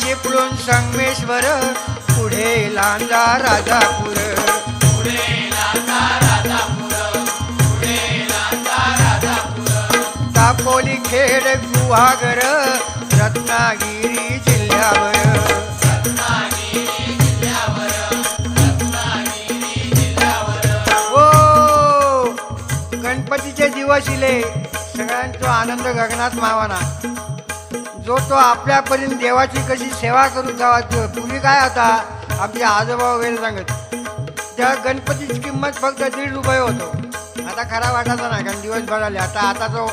चिपळूण संगमेश्वर पुढे लांजा राजापूर दापोली खेड गुहागर रत्नागिरी जिल्ह्यावर ओ गणपतीचे दिवस इले सगळ्यांचा आनंद गगनात मावाना जो तो आपल्यापर्यंत देवाची कशी सेवा करू जावा पूर्वी काय होता आमचे आजोबा वगैरे सांगत त्या गणपतीची किंमत फक्त ₹1.5 होतो आता खरा वाटायचा नाही कारण दिवस भराले आता तो